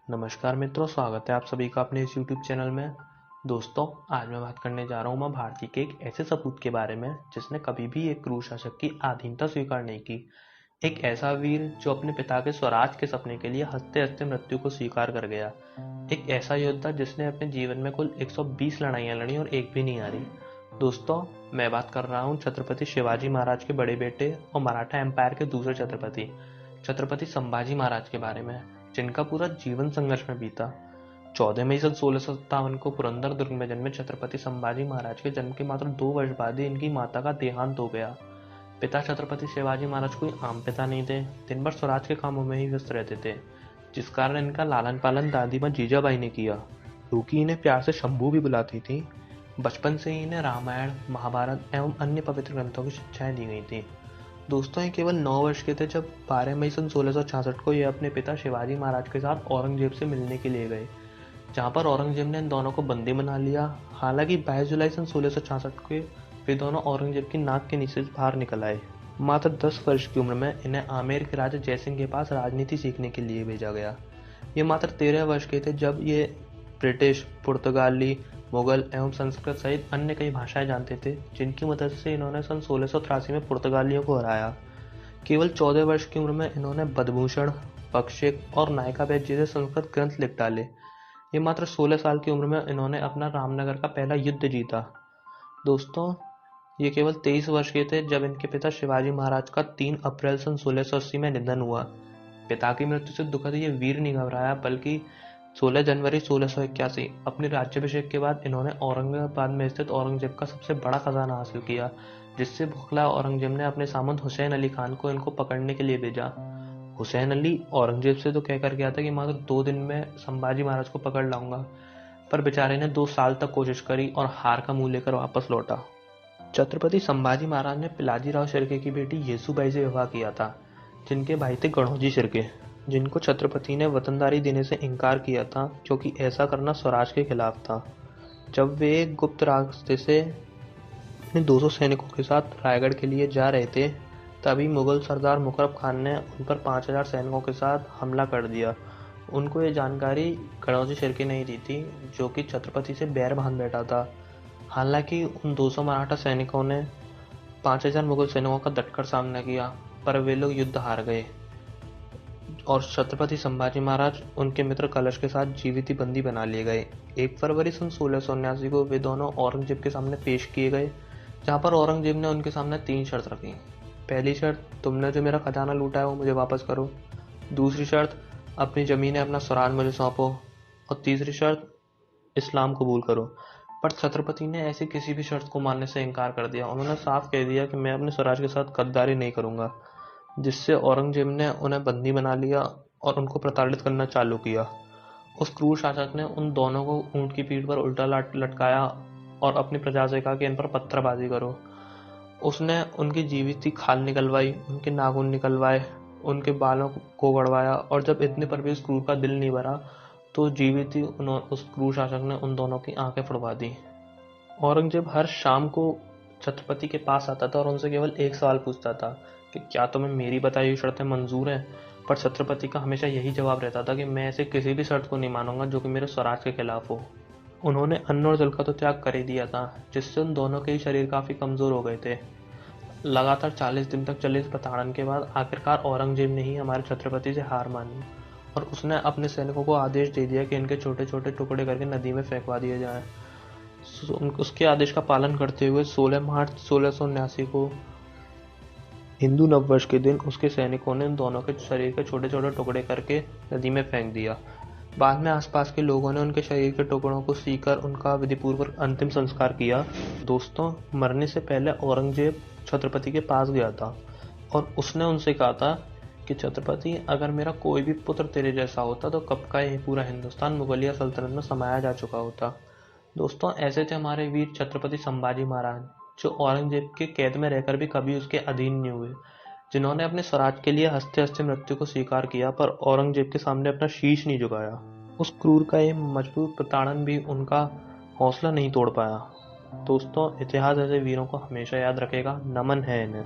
नमस्कार मित्रों, स्वागत है आप सभी का अपने इस YouTube चैनल में। दोस्तों, आज मैं बात करने जा रहा हूँ मां भारती के एक ऐसे सपूत के बारे में जिसने कभी भी एक क्रूर शासक की अधीनता स्वीकार नहीं की। एक ऐसा वीर जो अपने पिता के स्वराज के सपने के लिए हंसते हंसते मृत्यु को स्वीकार कर गया। एक ऐसा योद्धा जिसने अपने जीवन में कुल 120 लड़ाइयां लड़ी और एक भी नहीं हारी। दोस्तों, मैं बात कर रहा हूँ छत्रपति शिवाजी महाराज के बड़े बेटे और मराठा एम्पायर के दूसरे छत्रपति छत्रपति संभाजी महाराज के बारे में, जिनका पूरा जीवन संघर्ष में बीता। 14 मई सन 1657 को पुरंदर दुर्ग में जन्मे छत्रपति संभाजी महाराज के जन्म के मात्र 2 वर्ष बाद ही इनकी माता का देहांत हो गया। पिता छत्रपति शिवाजी महाराज कोई आम पिता नहीं थे, दिन भर स्वराज के कामों में ही व्यस्त रहते थे, जिस कारण इनका लालन पालन दादी माँ जीजाबाई ने किया, जो कि इन्हें प्यार से शंभू भी बुलाती थी। बचपन से ही इन्हें रामायण, महाभारत एवं अन्य पवित्र ग्रंथों की शिक्षाएं दी गई थी। दोस्तों, ये केवल 9 वर्ष के थे जब 12 मई सन 1666 को ये अपने पिता शिवाजी महाराज के साथ औरंगजेब से मिलने के लिए गए, जहां पर औरंगजेब ने इन दोनों को बंदी बना लिया। हालांकि 22 जुलाई सन 1666 को वे दोनों औरंगजेब की नाक के नीचे बाहर निकल आए। मात्र 10 वर्ष की उम्र में इन्हें आमेर के राजा जयसिंह के पास राजनीति सीखने के लिए भेजा गया। ये मात्र 13 वर्ष के थे जब ये ब्रिटिश, पुर्तगाली, मुगल एवं संस्कृत सहित अन्य कई भाषाएं जानते थे, जिनकी मदद से इन्होंने सन 1683 में पुर्तगालियों को हराया। केवल 14 वर्ष की उम्र में इन्होंने बदभूषण, पक्षिक और नायिकाभेद जैसे संस्कृत ग्रंथ लिख डाले। ये मात्र 16 साल की उम्र में इन्होंने अपना रामनगर का पहला युद्ध जीता। दोस्तों, ये केवल 23 वर्ष के थे जब इनके पिता शिवाजी महाराज का 3 अप्रैल सन 1680 में निधन हुआ। पिता की मृत्यु से दुखद ये वीर नहीं घबराया, बल्कि 16 जनवरी 1681 अपने राज्याभिषेक के बाद इन्होंने औरंगाबाद में स्थित औरंगजेब का सबसे बड़ा खजाना हासिल किया, जिससे बौखलाए औरंगजेब ने अपने सामंत हुसैन अली खान को इनको पकड़ने के लिए भेजा। हुसैन अली औरंगजेब से तो कहकर गया था कि मात्र 2 दिन में संभाजी महाराज को पकड़ लाऊंगा, पर बेचारे ने 2 साल तक कोशिश करी और हार का मुंह लेकर वापस लौटा। छत्रपति संभाजी महाराज ने पिलाजीराव शिर्के की बेटी येसुबाई से विवाह किया था, जिनके भाई थे गणोजी शिर्के, जिनको छत्रपति ने वतनदारी देने से इनकार किया था, क्योंकि ऐसा करना स्वराज के खिलाफ था। जब वे गुप्त रास्ते से अपने 200 सैनिकों के साथ रायगढ़ के लिए जा रहे थे, तभी मुगल सरदार मुकरब खान ने उन पर 5000 सैनिकों के साथ हमला कर दिया। उनको ये जानकारी गणोजी शिर्के ने ही दी थी, जो कि छत्रपति से बैर बांध बैठा था। हालांकि उन 200 मराठा सैनिकों ने 5000 मुगल सैनिकों का डटकर सामना किया, पर वे लोग युद्ध हार गए और छत्रपति संभाजी महाराज उनके मित्र कलश के साथ जीवित बंदी बना लिए गए। 1 फरवरी सन 1679 को वे दोनों औरंगजेब के सामने पेश किए गए, जहां पर औरंगजेब ने उनके सामने 3 शर्त रखी। पहली शर्त, तुमने जो मेरा खजाना लूटा है वो मुझे वापस करो। दूसरी शर्त, अपनी जमीनें, अपना स्वराज मुझे सौंपो। और तीसरी शर्त, इस्लाम कबूल करो। पर छत्रपति ने ऐसी किसी भी शर्त को मानने से इनकार कर दिया। उन्होंने साफ कह दिया कि मैं अपने स्वराज के साथ गद्दारी नहीं करूंगा, जिससे औरंगजेब ने उन्हें बंदी बना लिया और उनको प्रताड़ित करना चालू किया। उस क्रूर शासक ने उन दोनों को ऊंट की पीठ पर उल्टा लटकाया और अपनी प्रजा से कहा कि इन पर पत्थरबाजी करो। उसने उनकी जीवित ही खाल निकलवाई, उनके नाखून निकलवाए, उनके बालों को गड़वाया, और जब इतने पर भी उस क्रूर का दिल नहीं भरा तो जीवित ही उस क्रूर शासक ने उन दोनों की आंखें फुड़वा दी। औरंगजेब हर शाम को छत्रपति के पास आता था और उनसे केवल एक सवाल पूछता था कि क्या तुम्हें मेरी बताई हुई शर्तें मंजूर हैं। पर छत्रपति का हमेशा यही जवाब रहता था कि मैं ऐसे किसी भी शर्त को नहीं मानूंगा जो कि मेरे स्वराज के खिलाफ हो। उन्होंने अन्न और जल का तो त्याग कर ही दिया था, जिससे उन दोनों के ही शरीर काफी कमजोर हो गए थे। लगातार 40 दिन तक चले इस प्रताड़न के बाद आखिरकार औरंगजेब ने ही हमारे छत्रपति से हार मानी और उसने अपने सैनिकों को आदेश दे दिया कि इनके छोटे छोटे टुकड़े करके नदी में फेंकवा दिए जाएं। उसके आदेश का पालन करते हुए 16 मार्च 1679 को हिंदू नववर्ष के दिन उसके सैनिकों ने दोनों के शरीर के छोटे छोटे टुकड़े करके नदी में फेंक दिया। बाद में आसपास के लोगों ने उनके शरीर के टुकड़ों को सीकर उनका विधिपूर्वक अंतिम संस्कार किया। दोस्तों, मरने से पहले औरंगजेब छत्रपति के पास गया था और उसने उनसे कहा था कि छत्रपति, अगर मेरा कोई भी पुत्र तेरे जैसा होता तो कब का यह पूरा हिंदुस्तान मुगलिया सल्तनत में समाया जा चुका होता। दोस्तों, ऐसे थे हमारे वीर छत्रपति संभाजी महाराज, जो औरंगजेब के कैद में रहकर भी कभी उसके अधीन नहीं हुए, जिन्होंने अपने स्वराज के लिए हंसते हंसते मृत्यु को स्वीकार किया, पर औरंगजेब के सामने अपना शीश नहीं झुकाया। उस क्रूर का ये मजबूत प्रताड़न भी उनका हौसला नहीं तोड़ पाया। दोस्तों, इतिहास ऐसे वीरों को हमेशा याद रखेगा। नमन है इन्हें।